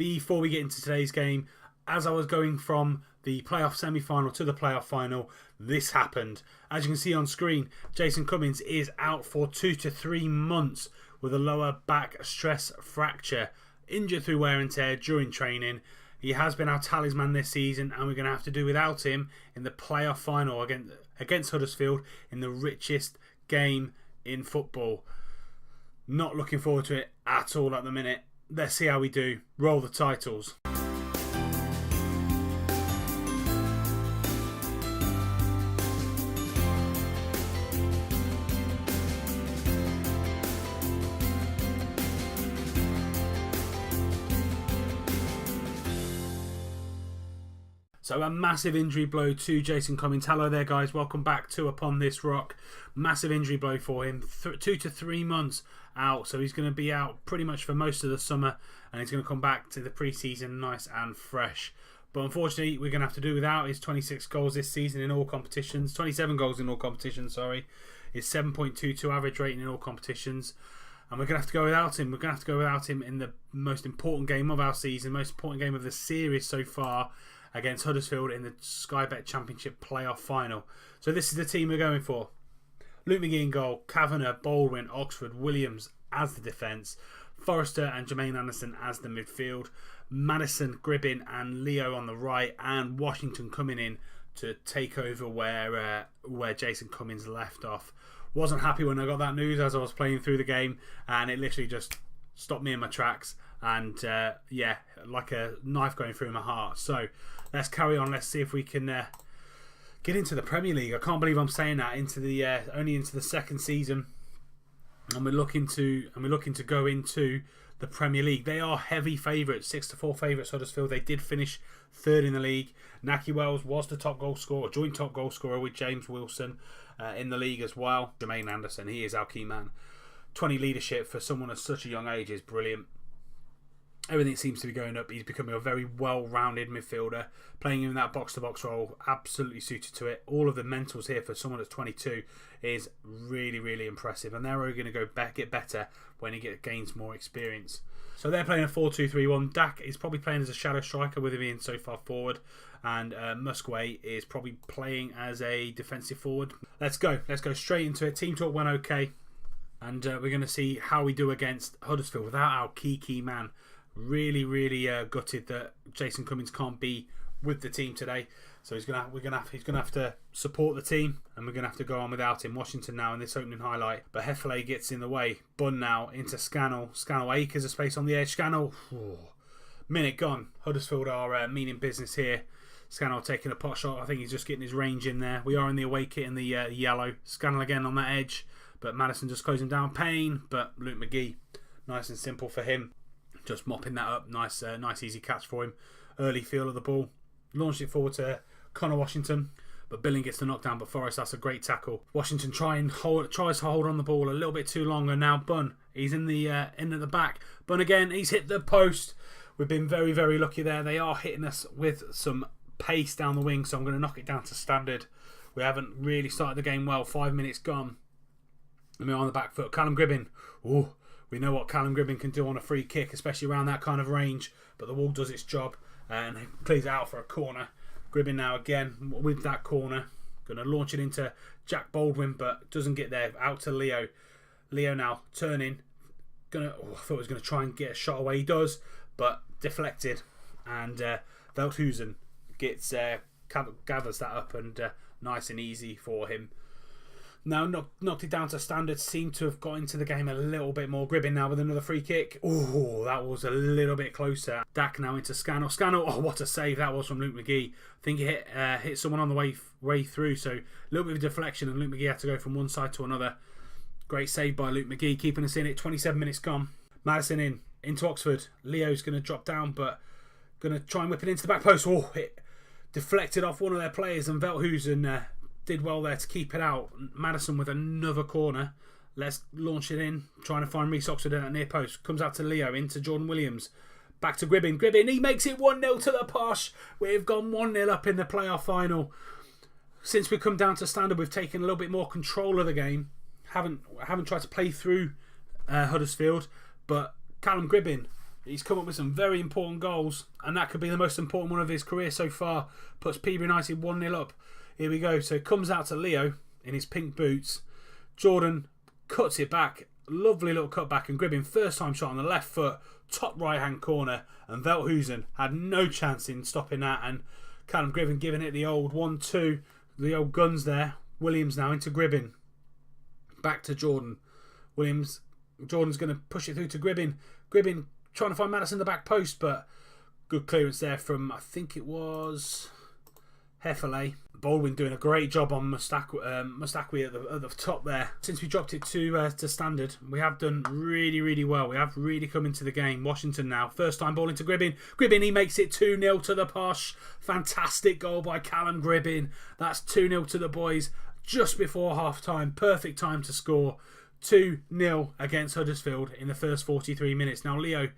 before we get into today's game, as I was going from the playoff semi-final to the playoff final, this happened. As you can see on screen, Jason Cummings is out for 2 to 3 months with a lower back stress fracture, injured through wear and tear during training. He has been our talisman this season, and we're going to have to do without him in the playoff final against Huddersfield in the richest game in football. Not looking forward to it at all at the minute. Let's see how we do. Roll the titles. So a massive injury blow to Jason Cummings. Hello there, guys. Welcome back to Upon This Rock. Massive injury blow for him. 2 to 3 months out. So he's going to be out pretty much for most of the summer. And he's going to come back to the pre-season nice and fresh. But unfortunately, we're going to have to do without his 26 goals this season in all competitions. 27 goals in all competitions, sorry. His 7.22 average rating in all competitions. And we're going to have to go without him. We're going to have to go without him in the most important game of our season. Most important game of the series so far, against Huddersfield in the Sky Bet Championship playoff final. So this is the team we're going for. Luke McGee in goal, Kavanagh, Baldwin, Oxford, Williams as the defence, Forrester and Jermaine Anderson as the midfield, Madison, Gribbin and Leo on the right, and Washington coming in to take over where Jason Cummings left off. Wasn't happy when I got that news as I was playing through the game, and it literally just stopped me in my tracks. And yeah, like a knife going through my heart. So let's carry on. Let's see if we can get into the Premier League. I can't believe I'm saying that. Only into the second season, and we're looking to go into the Premier League. They are heavy favourites, 6-4 favourites. Huddersfield. They did finish third in the league. Naki Wells was the top goal scorer, joint top goal scorer with James Wilson in the league as well. Jermaine Anderson, he is our key man. 20 leadership for someone at such a young age is brilliant. Everything seems to be going up. He's becoming a very well-rounded midfielder, playing in that box-to-box role, absolutely suited to it. All of the mentals here for someone that's 22 is really, really impressive, and they're only going to get better when he gains more experience. So they're playing a 4-2-3-1. Dak is probably playing as a shadow striker with him being so far forward, and Musquay is probably playing as a defensive forward. Let's go straight into it. Team talk went okay, and we're going to see how we do against Huddersfield without our key man. Really, really gutted that Jason Cummings can't be with the team today. So he's gonna have to support the team, and we're gonna have to go on without him. Washington now in this opening highlight, but Heffley gets in the way. Bunn now into Scannell. Scannell acres of space on the edge. Scannell, minute gone. Huddersfield are meaning business here. Scannell taking a pot shot. I think he's just getting his range in there. We are in the away kit in the yellow. Scannell again on that edge, but Madison just closing down Payne. But Luke McGee, nice and simple for him. Just mopping that up. Nice easy catch for him. Early feel of the ball. Launched it forward to Connor Washington. But Billing gets the knockdown. But Forrest, that's a great tackle. Washington tries to hold on the ball a little bit too long. And now Bunn. He's in the end at the back. Bunn again. He's hit the post. We've been very, very lucky there. They are hitting us with some pace down the wing. So I'm going to knock it down to standard. We haven't really started the game well. 5 minutes gone. And we're on the back foot. Callum Gribbin. Ooh. We know what Callum Gribbin can do on a free kick, especially around that kind of range. But the wall does its job and clears it out for a corner. Gribbin now again with that corner. Going to launch it into Jack Baldwin, but doesn't get there. Out to Leo. Leo now turning. I thought he was going to try and get a shot away. He does, but deflected. And Veldhuizen gathers that up, and nice and easy for him. Now knocked it down to standard. Seemed to have got into the game a little bit more. Gribbin now with another free kick. Oh, that was a little bit closer. Dak now into Scannell. Scannell, oh, what a save that was from Luke McGee. I think he hit someone on the way through. So a little bit of deflection, and Luke McGee had to go from one side to another. Great save by Luke McGee, keeping us in it. 27 minutes gone. Madison into Oxford. Leo's going to drop down, but going to try and whip it into the back post. Oh, it deflected off one of their players, and Veldhuizen did well there to keep it out. Madison with another corner. Let's launch it in. Trying to find Reece Oxford at that near post. Comes out to Leo. Into Jordan Williams. Back to Gribbin. Gribbin, he makes it 1-0 to the Posh. We've gone 1-0 up in the playoff final. Since we've come down to standard, we've taken a little bit more control of the game. Haven't tried to play through Huddersfield. But Callum Gribbin, He's come up with some very important goals, and that could be the most important one of his career so far. Puts Peterborough United 1-0 up. Here we go. So it comes out to Leo in his pink boots. Jordan cuts it back. Lovely little cut back, and Gribbin, first time shot on the left foot, top right hand corner, and Veldhuizen had no chance in stopping that, and Callum Gribbin giving it the old 1-2, the old guns there. Williams now into Gribbin. Back to Jordan. Jordan's going to push it through to Gribbin. Gribbin trying to find Madison in the back post, but good clearance there from, I think it was Hefele. Baldwin doing a great job on Mustakwi at the top there. Since we dropped it to standard, we have done really, really well. We have really come into the game. Washington now. First time ball into Gribbin. Gribbin, he makes it 2-0 to the Posh. Fantastic goal by Callum Gribbin. That's 2-0 to the boys just before half-time. Perfect time to score. 2-0 against Huddersfield in the first 43 minutes. Now Leo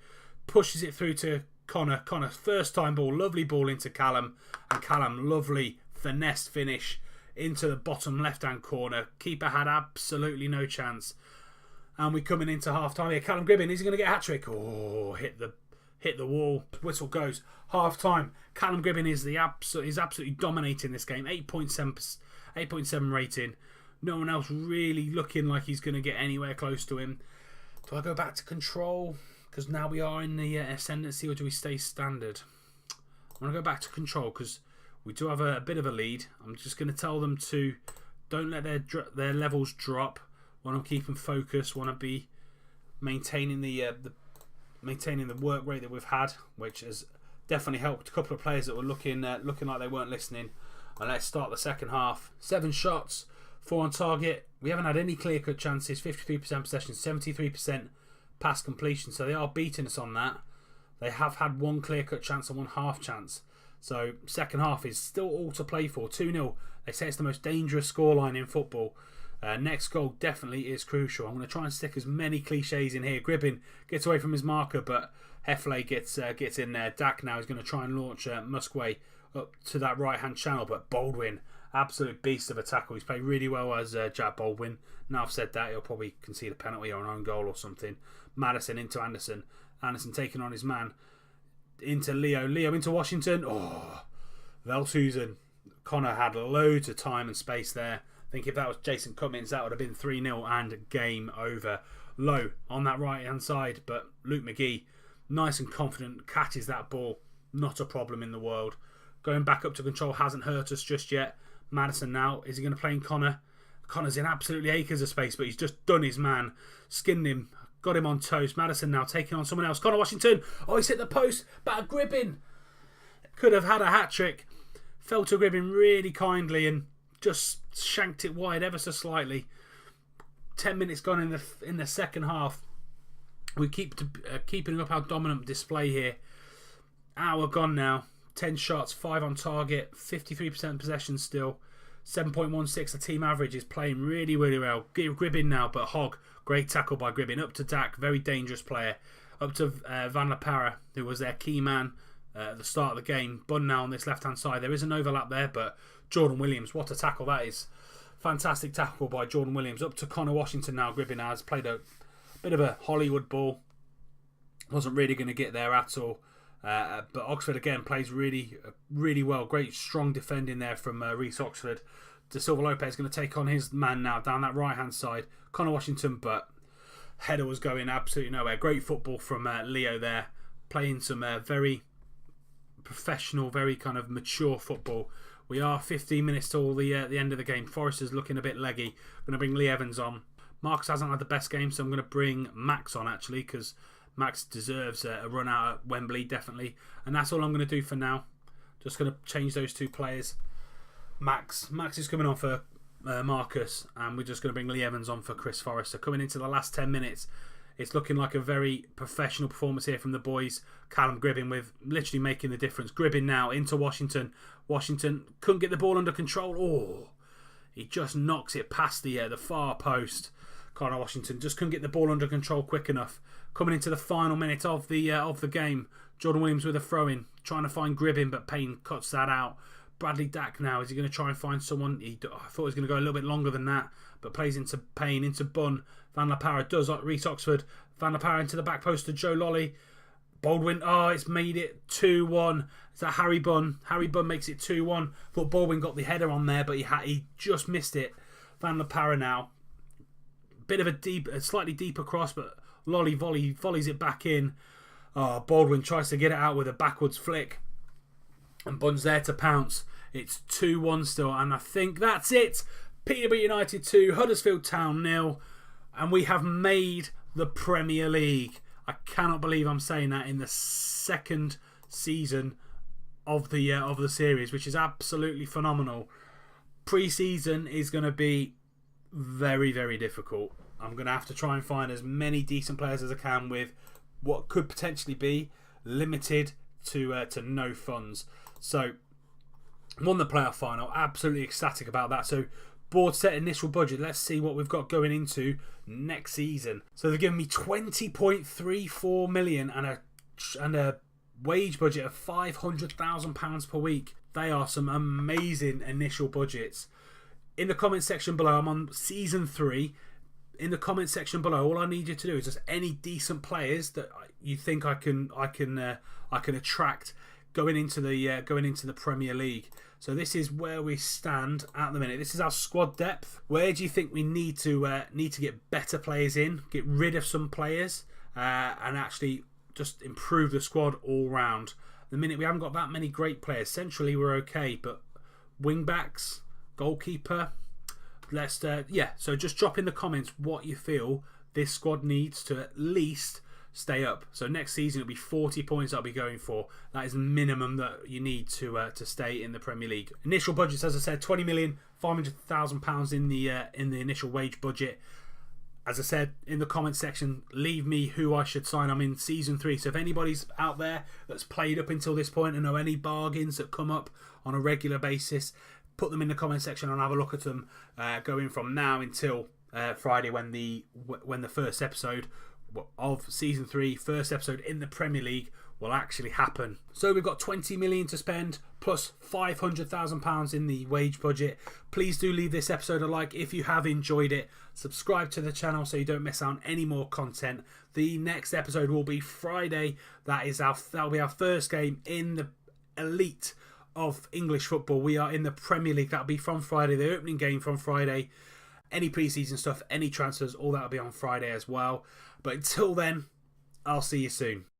pushes it through to Connor. Connor, first time ball. Lovely ball into Callum. And Callum, lovely finesse finish into the bottom left-hand corner. Keeper had absolutely no chance. And we're coming into half-time here. Callum Gribbin, is he going to get a hat-trick? Oh, hit the wall. Whistle goes. Half-time. Callum Gribbin is absolutely dominating this game. 8.7 rating. No one else really looking like he's going to get anywhere close to him. Do I go back to control? Because now we are in the ascendancy, or do we stay standard? I'm going to go back to control because we do have a bit of a lead. I'm just going to tell them to don't let their levels drop. Want to keep them focused. Want to be maintaining the work rate that we've had, which has definitely helped a couple of players that were looking like they weren't listening. And let's start the second half. 7 shots, 4 on target. We haven't had any clear-cut chances. 53% possession, 73% pass completion. So they are beating us on that. They have had 1 clear-cut chance and 1 half chance. So second half is still all to play for. 2-0. They say it's the most dangerous scoreline in football. Next goal definitely is crucial. I'm going to try and stick as many cliches in here. Gribbin gets away from his marker, but Hefele gets in there. Dak now is going to try and launch Muskway up to that right-hand channel, but Baldwin, absolute beast of a tackle. He's played really well as Jack Baldwin. Now I've said that, he'll probably concede a penalty or an own goal or something. Madison into Anderson. Anderson taking on his man. Into Leo. Leo into Washington. Oh, Veldhuizen. Connor had loads of time and space there. I think if that was Jason Cummins, that would have been 3-0 and game over. Low on that right-hand side, but Luke McGee, nice and confident, catches that ball. Not a problem in the world. Going back up to control hasn't hurt us just yet. Madison now. Is he going to play in Connor? Connor's in absolutely acres of space, but he's just done his man. Skinned him. Got him on toast. Madison now taking on someone else. Connor Washington. Oh, he's hit the post. But a Gribbin. Could have had a hat-trick. Fell to Gribbin really kindly and just shanked it wide ever so slightly. 10 minutes gone in the second half. We keep keeping up our dominant display here. Hour gone now. 10 shots, 5 on target, 53% possession still, 7.16 the team average. Is playing really, really well. Gribbin now, but Hogg, great tackle by Gribbin. Up to Dak, very dangerous player. Up to Van La Parra, who was their key man at the start of the game. Bunn now on this left-hand side. There is an overlap there, but Jordan Williams, what a tackle that is. Fantastic tackle by Jordan Williams. Up to Connor Washington now. Gribbin has played a bit of a Hollywood ball. Wasn't really going to get there at all. But Oxford again plays really, really well. Great strong defending there from Reece Oxford. De Silva Lopez going to take on his man now down that right hand side. Connor Washington, but header was going absolutely nowhere. Great football from Leo there, playing some very professional, very kind of mature football. We are 15 minutes till the end of the game. Forrester's looking a bit leggy. I'm going to bring Lee Evans on. Marcus hasn't had the best game, so I'm going to bring Max on actually, because Max deserves a run out at Wembley, definitely. And that's all I'm going to do for now. Just going to change those 2 players. Max is coming on for Marcus, and we're just going to bring Lee Evans on for Chris Forrester. Coming into the last 10 minutes, it's looking like a very professional performance here from the boys. Callum Gribbin with literally making the difference. Gribbin now into Washington. Washington couldn't get the ball under control. Oh, he just knocks it past the far post. Connor Washington just couldn't get the ball under control quick enough. Coming into the final minute of the game, Jordan Williams with a throw-in, trying to find Gribbin, but Payne cuts that out. Bradley Dack now, is he going to try and find someone? I thought he was going to go a little bit longer than that, but plays into Payne, into Bunn. Van La Parra does Reece Oxford. Van La Parra into the back post to Joe Lolly. Baldwin, it's made it 2-1. Is that Harry Bunn? Harry Bunn makes it 2-1. Thought Baldwin got the header on there, but he just missed it. Van La Parra now. Bit of a slightly deeper cross, but Lolly volleys it back in. Baldwin tries to get it out with a backwards flick. And Bunn's there to pounce. It's 2-1 still, and I think that's it. Peterborough United 2, Huddersfield Town 0, and we have made the Premier League. I cannot believe I'm saying that in the second season of the series, which is absolutely phenomenal. Pre-season is going to be very, very difficult. I'm going to have to try and find as many decent players as I can with what could potentially be limited to no funds. So, won the playoff final. Absolutely ecstatic about that. So, board set initial budget. Let's see what we've got going into next season. So, they've given me 20.34 million and a wage budget of £500,000 per week. They are some amazing initial budgets. In the comment section below, I'm on season 3. In the comment section below, all I need you to do is just any decent players that you think I can attract going into the Premier League. So this is where we stand at the minute. This is our squad depth. Where do you think we need to get better players in, get rid of some players, and actually just improve the squad all round? At the minute we haven't got that many great players. Centrally we're okay, but wing backs, goalkeeper. So just drop in the comments what you feel this squad needs to at least stay up. So next season it'll be 40 points I'll be going for. That is the minimum that you need to stay in the Premier League. Initial budgets, as I said, £20,500,000 in the initial wage budget. As I said in the comment section, leave me who I should sign. I'm in season 3, so if anybody's out there that's played up until this point and know any bargains that come up on a regular basis, put them in the comment section and I'll have a look at them going from now until Friday when the first episode of season 3, first episode in the Premier League, will actually happen. So we've got 20 million to spend plus £500,000 in the wage budget. Please do leave this episode a like if you have enjoyed it. Subscribe to the channel so you don't miss out on any more content. The next episode will be Friday. That'll be our first game in the elite of English football. We are in the Premier League. That'll be from Friday, the opening game from Friday. Any pre-season stuff, any transfers, all that'll be on Friday as well. But until then, I'll see you soon.